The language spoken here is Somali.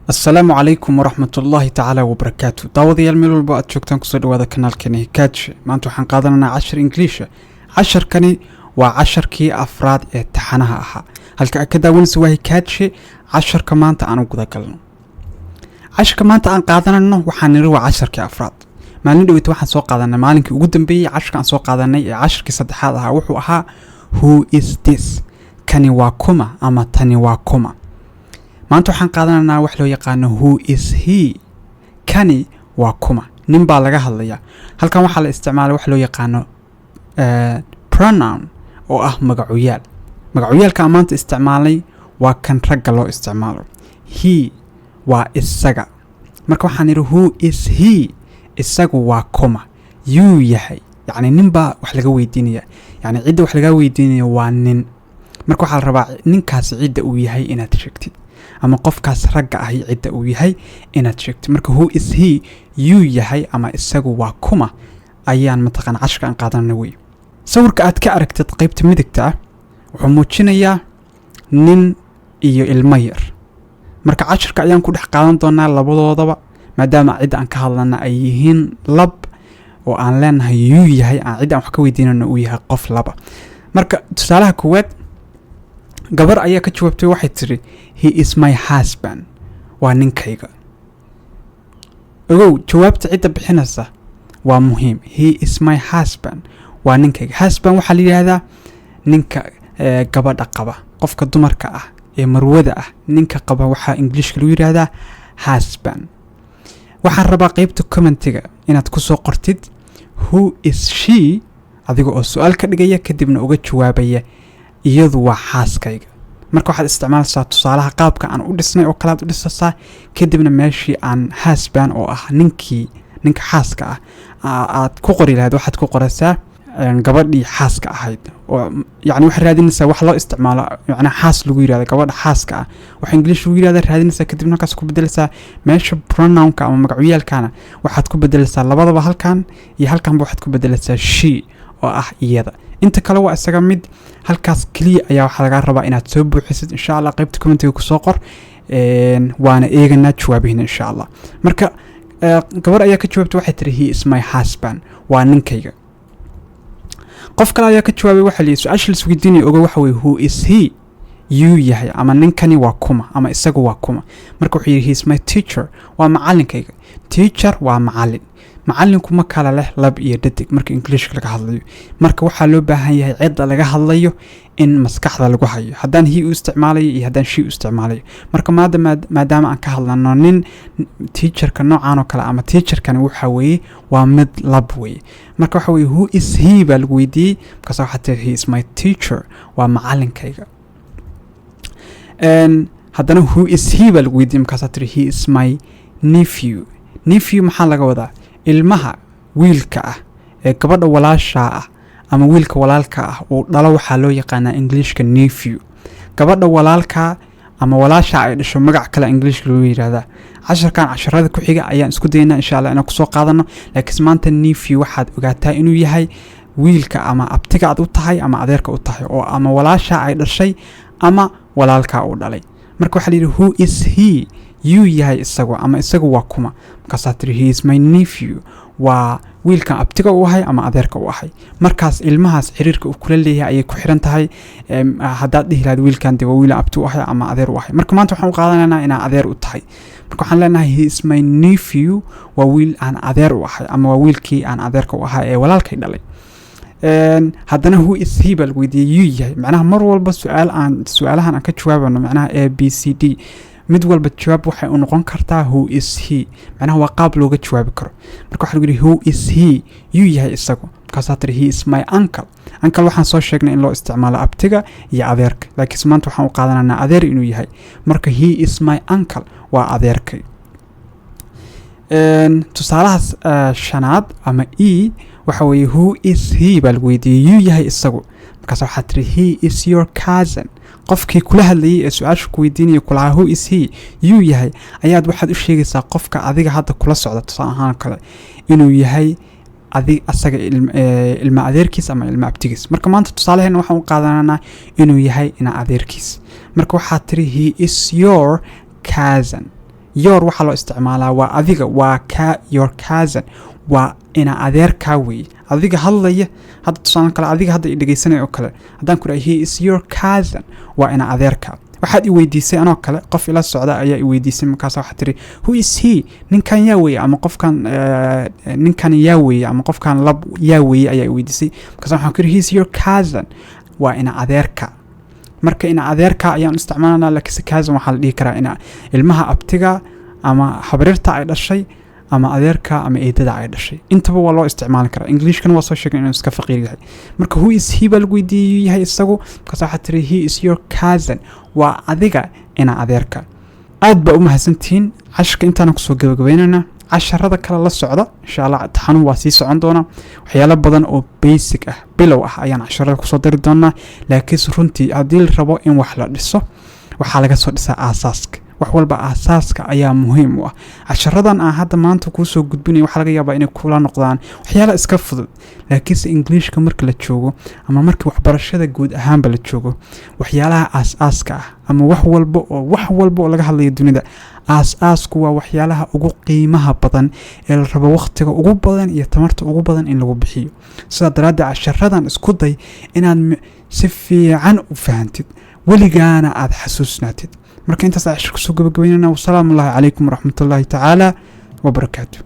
السلام عليكم ورحمة الله تعالى وبركاته. داوديال meel walba aad joogtaan kusoo dhawaada kanaalkeena Hikaaje. maanta waxaan qaadanaynaa 10 English. 10kani waa 10kii afraad ee taxanaha ahaa. halka ka daawanaysa waa Hikaaje 10ka maanta aan u guda galno. 10ka maanta aan qaadanayno waxaan niri waa 10kii afraad. maalin dhaweyta waxaan soo qaadanay maalinkii ugu dambeeyay 10ka aan soo qaadanay ee 10kii saddexaad ahaa wuxuu ahaa who is this? kani waa kuma ama tani waa kuma. maanta waxaan qaadanaynaa wax loo yaqaan who is he? kani waa kuma. nin baa laga hadlayaa. halkan waxaa la isticmaalay wax loo yaqaan pronoun oo ah magacuyaal. magacuyaalka maanta isticmaalay waa kan ragga loo isticmaalo. he waa isaga. marka waxaan niri who is he? isagu waa kuma. yuu yahay. yacni nin baa wax laga weydiinaya. yacni cidda wax laga weydiinaya waa nin. marka waxaa la rabaa ninkaas cidda uu yahay inaad sheegtid. ama qofkaas ragga ah cidda uu yahay inaad sheegtid. marka who is he? yuu yahay ama isagu waa kuma ayaan mataqaan 10ka aan qaadanay way. sawirka aad ka aragtid qaybta midigta ah wuxuu muujinayaa nin iyo ilmo yar. marka 10ka ayaan ku dhex qaadan doonaa labadoodaba maadaama cidda aan ka hadlana ay yihiin lab oo aan leenahay yuu yahay aan cidda aan wax ka weydiinayno uu yahay qof laba. marka tusaalaha koowaad gabar ayaa ka jawaabtay waxay tiri he is my husband. waa ninkayga. ogow jawaabta cidda bixinaysa waa muhiim. he is my husband. waa ninkayga. husband waxaa la yidhaahdaa ninka gabadha qaba. qofka dumarka ah ee marwada ah ninka qaba waxaa Englishka lagu yidhaahdaa husband. waxaan rabaa qaybta commentiga inaad ku soo qortid who is she adiga oo su'aal ka dhigaya kadibna uga jawaabaya iyadu waa xaaskayga. marka waxaad isticmaalaysaa tusaalaha qaabka aan u dhisnay oo kala u dhisaysaa kadibna meeshii aan husband oo ah ninka xaaska ah aad ku qori lahayd waxaad ku qoraysaa gabadhii xaaska ahayd oo yacni waxa raadinaysaa wax loo isticmaalo yacni xaas lagu yiraahdo gabadha xaaska ah waxa English lagu yiraahdo raadinaysaa kadibna kaas ku bedelaysaa meesha pronoun-ka ama magacyaalkana waxaad ku bedelaysaa labadaba halkan iyo halkanba waxaad ku bedelaysaa she oo ah iyada. inta kale waa isaga mid halkaas kaliya ayaa waxa laga rabaa inaad soo buuxisid insha Allah qaybta commentiga ku soo qor waana eegana jawaabihiina insha Allah. marka gabar ayaa ka jawaabtay waxay tiri he is my husband. waa ninkayga. qof kale ayaa ka jawaabay waxa la su'aasha la weydiinay oga waxa way who is he? yuu yahay ama ninkani waa kuma ama isagu waa kuma. marka wuxuu yiri he is my teacher. waa macallinkayga. teacher waa macallin. macallinku ma kala leh lab iyo dhadig marka English laga hadlayo. marka waxaa loo baahan yahay cidda laga hadlayo in maskaxda lagu hayo haddaan he u isticmaalayo iyo haddaan she u isticmaalayo. marka maadaama aan ka hadlano nin teacherka noocan oo kale ama teacherkani waxa weeye waa mid lab weeye. marka waxa weeye who is he baa lagu weydiiyey markaas waxaa tiri he is my teacher. waa macallinkayga. haddana who is he baa lagu weydiiyey markaas tiri he is my nephew. nephew maxaa laga wadaa? ilmaha wiilka ah ee gabadha walaasha ah ama wiilka walaalka ah oo dhalo waxaa loo yaqaanaa Englishka nephew. gabadha walaalka ama walaasha ay dhasho magac kale English lagu yiraahdaa. 10kan 10rada ku xiga ayaan isku daynaa insha Allah inaan ku soo qaadano laakiin maanta nephew waxaad ogaataa inuu yahay wiilka ama abtiga aad u tahay ama adeerka u tahay oo ama walaasha ay dhashay ama walaalka uu dhalay. marka waxa la yiri who is he? yuu yahay isagu ama isagu waa kuma. markaas tiri he is my nephew. waa wiilkan abtiga u ahay ama adeerka u ahay. markaas ilmahaas xiriirka uu kula leeyahay ay ku xiran tahay haddaad dhihi lahayd wiilkan waa wiil abti u ahay ama adeer u ahay. marka maanta waxaan u qaadanaynaa inaan adeer u tahay. marka waxaan leenahay he is my nephew. waa wiil aan adeer u ahay ama waa wiilkii aan adeerka u ahay ee walaalkay dhalay. haddana who is he baa lagu weydiiyey yuu yahay. macnaha mar walba su'aalahan aan ka jawaabano macnaha a b c d mid walba jawaab waxay u noqon kartaa who is he. macnaha waa qaab looga jawaabi karo. marka waxa lagu yiri who is he? yuu yahay isagu. markaas tiri he is my uncle. uncle waxaan soo sheegnay in loo isticmaalo abtiga iyo adeerka laakiin maanta waxaan u qaadanaynaa adeer inuu yahay. marka he is my uncle. waa adeerkay. tusaalahaas shanaad ama e waxa weeye who is he baa lagu weydiiyey yuu yahay isagu. markaas waxaa tiri he is your cousin. qofkii kula hadlayay ee su'aasha ku weydiinaya kula who is he? yuu yahay ayaad waxaad u sheegaysaa qofka adiga hadda kula socda tusaale ahaan kale inuu yahay asaga ilma adeerkiis ama ilma abtigiis. marka maanta tusaalaheena waxaan u qaadanaynaa inuu yahay ina adeerkiis. marka waxaa tiri he is your cousin. your waxaa loo isticmaalaa waa adiga, waa your cousin, waa ina adeerkaa weeye. adiga hadlaya hadda tusaale kale, adiga hadda i dhegeysanaya oo kale haddaan ku dhahay he is your cousin, waa ina adeerkaa. waxaad i weydiisay anoo kale, qof ila socda ayaa i weydiisay, markaas waxaad tiri who is he, ninkan yaa weeye, ama qofkan ninkan yaa weeye, ama qofkan lab yaa weeye ayaa i weydiisay, markaas waxaan ku yiri he is your cousin, waa ina adeerka. marka ina adeerka ayaan isticmaalnaa, laakiin cousin waxaa la dhihi karaa ina ilmaha abtiga ama xabrirta ay dhashay ama adeerka ama eedada ay dhashay, intaba waa loo isticmaali karaa. Englishkan waa soo sheegay inuu iska faqiir yahay. marka who is he baa lagu weydiiyay yahay isagu, markaas waxaad tiri he is your cousin, waa adiga ina adeerka. aad baa u mahadsantihiin. cashka intaan kusoo gabagabeynayna, casharada kale la socda insha Allah. taxanu waa sii socon doona, waxyaalo badan oo basic ah, bilow ah ayaan casharada kusoo dari doonaa. laakiin runtii haddii la rabo in wax la dhiso, waxaa laga soo dhisaa aasaaska. wax walba aasaaska ayaa muhiim u ah. casharadan aan hadda maanta kuu soo gudbinayo waxaa laga yaabaa inay kula noqdaan waxyaalo iska fudud, laakiinse Englishka marka la joogo ama markii waxbarashada guud ahaanba la joogo, waxyaalaha aasaaska ah ama wax walba oo laga hadlayo dunida, aasasku waa waxyaalaha ugu qiimaha badan ee la rabo waqtiga ugu badan iyo tamarta ugu badan in lagu bixiyo. sidaa daraaddeed casharadan isku day inaad si fiican u fahantid, weligaana aad xasuusnaatid. marka intaas aan kusoo gabagabeynayna. wassalaamu calaykum waraxmatullaahi tacaala wabarakaatuh.